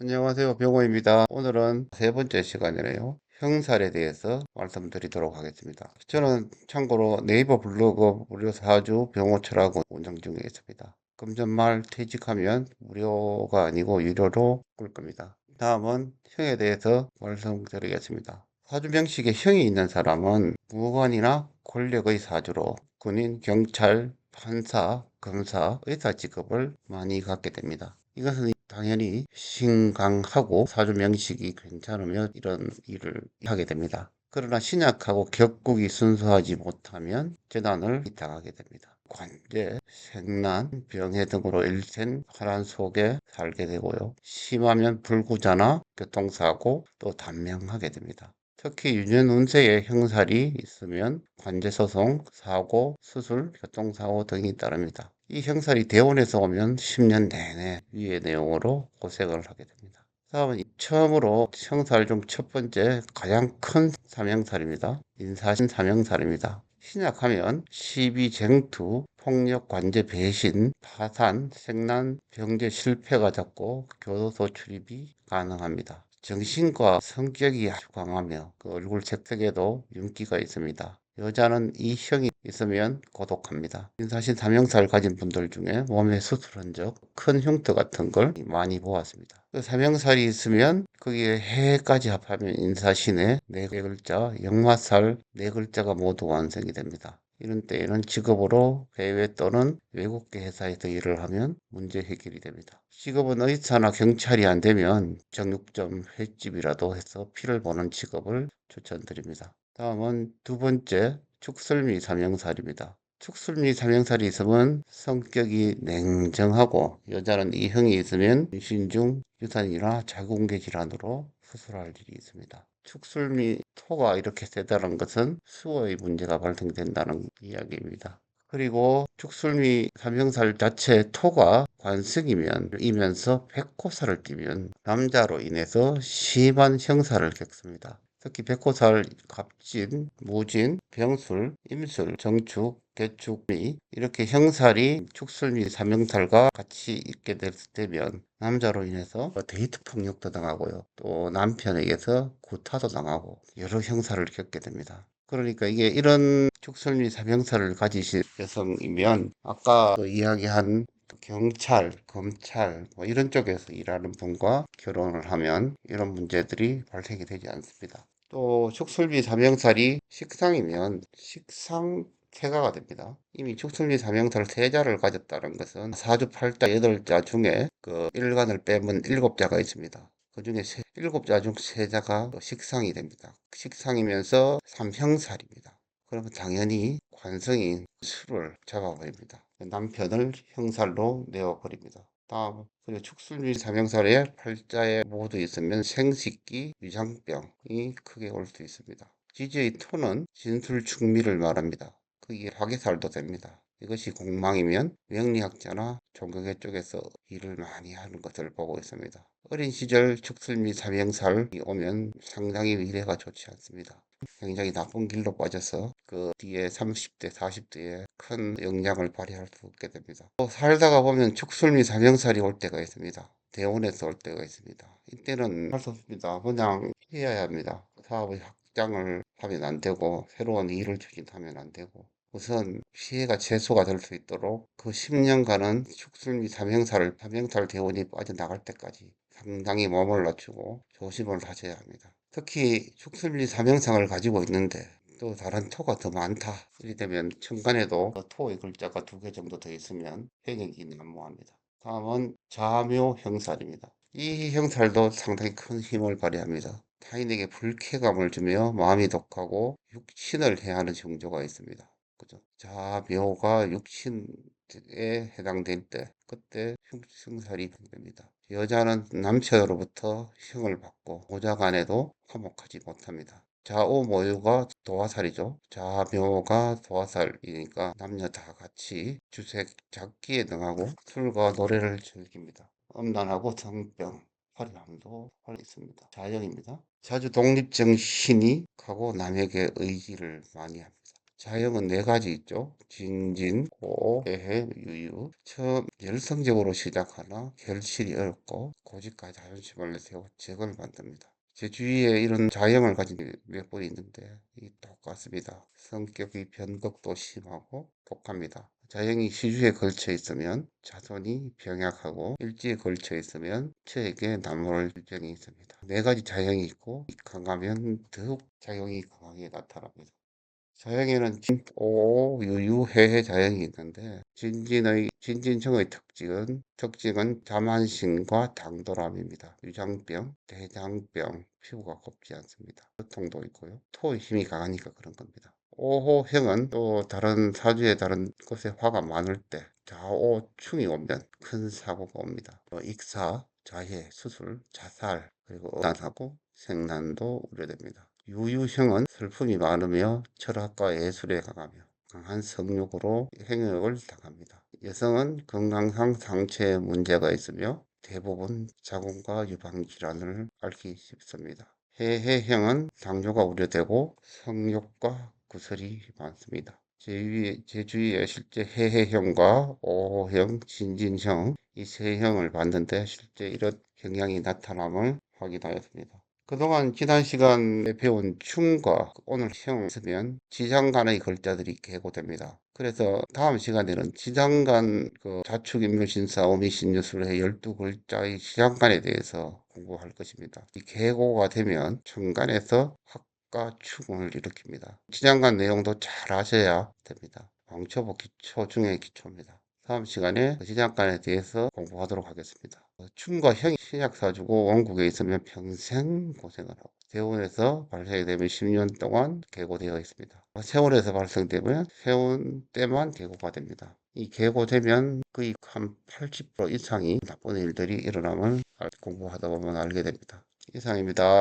안녕하세요. 병호입니다. 오늘은 세 번째 시간이네요. 형살에 대해서 말씀드리도록 하겠습니다. 저는 참고로 네이버 블로그 무료 4주 병호철하고 운영 중에 있습니다. 금전 말 퇴직하면 무료가 아니고 유료로 꿀 겁니다. 다음은 형에 대해서 말씀드리겠습니다. 사주 명식에 형이 있는 사람은 무관이나 권력의 사주로 군인, 경찰, 판사, 검사, 의사 직업을 많이 갖게 됩니다. 이것은 당연히 신강하고 사주 명식이 괜찮으면 이런 일을 하게 됩니다. 그러나 신약하고 격국이 순수하지 못하면 재난을 당하게 됩니다. 관제, 생난, 병해 등으로 일생 화란 속에 살게 되고요. 심하면 불구자나 교통사고 또 단명하게 됩니다. 특히 유년 운세에 형살이 있으면 관제소송, 사고, 수술, 교통사고 등이 따릅니다. 이 형살이 대원에서 오면 10년 내내 위의 내용으로 고생을 하게 됩니다. 다음은 처음으로 형살 중 첫 번째 가장 큰 삼형살입니다. 인사신 삼형살입니다. 신약하면 시비, 쟁투, 폭력, 관제, 배신, 파산, 생난, 병제, 실패가 잦고 교도소 출입이 가능합니다. 정신과 성격이 아주 강하며 그 얼굴 색색에도 윤기가 있습니다. 여자는 이 형이 있으면 고독합니다. 인사신 삼형살 가진 분들 중에 몸에 수술한 적, 큰 흉터 같은 걸 많이 보았습니다. 그 삼형살이 있으면 거기에 해까지 합하면 인사신의 네 글자, 역마살 네 글자가 모두 완성이 됩니다. 이런 때에는 직업으로 해외 또는 외국계 회사에서 일을 하면 문제 해결이 됩니다. 직업은 의사나 경찰이 안 되면 정육점, 횟집이라도 해서 피를 보는 직업을 추천드립니다. 다음은 두 번째 축술미 삼형살입니다. 축술미 삼형살이 있으면 성격이 냉정하고 여자는 이 형이 있으면 신중, 유산이나 자궁계 질환으로 수술할 일이 있습니다. 축술미 토가 이렇게 세다는 것은 수어의 문제가 발생된다는 이야기입니다. 그리고 축술미 삼형살 자체 토가 관성이면 이면서 백호살을 띠면 남자로 인해서 심한 형살을 겪습니다. 특히 백호살, 갑진, 무진, 병술, 임술, 정축, 개축미 이렇게 형살이 축술미 삼형살과 같이 있게 되면 남자로 인해서 데이트 폭력도 당하고요. 또 남편에게서 구타도 당하고 여러 형살을 겪게 됩니다. 그러니까 이게 이런 축술미 삼형살을 가지신 여성이면 아까 그 이야기한 경찰, 검찰 뭐 이런 쪽에서 일하는 분과 결혼을 하면 이런 문제들이 발생이 되지 않습니다. 또 축술미 삼형살이 식상이면 식상 태가가 됩니다. 이미 축술미 삼형살 세자를 가졌다는 것은 사주팔자 8자 중에 그 일간을 빼면 7자가 있습니다. 그 중에 7자 중 세자가 식상이 됩니다. 식상이면서 삼형살입니다. 그러면 당연히 관성인 술을 잡아버립니다. 남편을 형살로 내어버립니다. 다음 그리고 축술미 삼형살에 팔자에 모두 있으면 생식기, 위장병이 크게 올 수 있습니다. 지지의 토는 진술축미를 말합니다. 그게 화개살도 됩니다. 이것이 공망이면 명리학자나 종교계 쪽에서 일을 많이 하는 것을 보고 있습니다. 어린 시절 축술미 삼형살이 오면 상당히 미래가 좋지 않습니다. 굉장히 나쁜 길로 빠져서 그 뒤에 30대, 40대에 큰 영향을 발휘할 수 없게 됩니다. 또 살다가 보면 축술미 삼형살이 올 때가 있습니다. 대원에서 올 때가 있습니다. 이때는 할 수 없습니다. 그냥 피해야 합니다. 사업의 확장을 하면 안 되고 새로운 일을 추진하면 안 되고 우선 피해가 최소가 될 수 있도록 그 10년간은 축술미 삼형살 대원이 빠져나갈 때까지 상당히 몸을 낮추고 조심을 하셔야 합니다. 특히 축술미 삼형상을 가지고 있는데 또 다른 토가 더 많다. 이렇게 되면 천간에도 토의 글자가 2개 정도 더 있으면 병역이 난무합니다. 다음은 자묘 형살입니다. 이 형살도 상당히 큰 힘을 발휘합니다. 타인에게 불쾌감을 주며 마음이 독하고 육신을 해하는 징조가 있습니다. 그죠? 자묘가 육신에 해당될 때 그때 형살이 됩니다. 여자는 남편으로부터 형을 받고 모자간에도 화목하지 못합니다. 좌우 모유가 도화살이죠. 좌묘가 도화살이니까 남녀 다 같이 주색 잡기에 능하고 술과 노래를 즐깁니다. 음란하고 성병, 화려함도 있습니다. 자연입니다. 자주 독립정신이 하고 남에게 의지를 많이 합니다. 자형은 네 가지 있죠. 진진, 고, 해해, 유유. 처음 열성적으로 시작하나 결실이 어렵고 고집과 자존심을 세워 적을 만듭니다. 제 주위에 이런 자형을 가진 몇 분 있는데 똑같습니다. 성격의 변덕도 심하고 독합니다. 자형이 시주에 걸쳐 있으면 자손이 병약하고 일지에 걸쳐 있으면 처에게 나무를 질병이 있습니다. 네 가지 자형이 있고 강하면 더욱 자형이 강하게 나타납니다. 자연에는 진, 오, 유유, 해해 자연이 있는데 진진청의 특징은 자만심과 당돌함입니다. 유장병, 대장병, 피부가 곱지 않습니다. 두통도 있고요. 토의 힘이 강하니까 그런 겁니다. 오호형은 또 다른 사주에 다른 곳에 화가 많을 때 좌오충이 오면 큰 사고가 옵니다. 익사, 자해, 수술, 자살, 그리고 음란사고, 생난도 우려됩니다. 유유형은 슬픔이 많으며 철학과 예술에 강하며 강한 성욕으로 행역을 당합니다. 여성은 건강상 상체에 문제가 있으며 대부분 자궁과 유방질환을 앓기 쉽습니다. 해해형은 당뇨가 우려되고 성욕과 구설이 많습니다. 제 주위에 실제 해해형과 오호형, 진진형 이 세 형을 봤는데 실제 이런 경향이 나타남을 확인하였습니다. 그동안 지난 시간에 배운 춤과 오늘 형 쓰면 지장간의 글자들이 계고됩니다. 그래서 다음 시간에는 지장간 자축인묘신사 어미신유술의 12글자의 지장간에 대해서 공부할 것입니다. 이 계고가 되면 천간에서 합과 축을 일으킵니다. 지장간 내용도 잘 아셔야 됩니다. 왕초보 기초 중의 기초입니다. 다음 시간에 지장간에 대해서 공부하도록 하겠습니다. 춤과 형이 신약사주고 원국에 있으면 평생 고생을 하고 대운에서 발생되면 10년 동안 계고되어 있습니다. 세운에서 발생되면 세운 때만 계고가 됩니다. 이 계고되면 거의 한 80% 이상이 나쁜 일들이 일어남을 공부하다 보면 알게 됩니다. 이상입니다.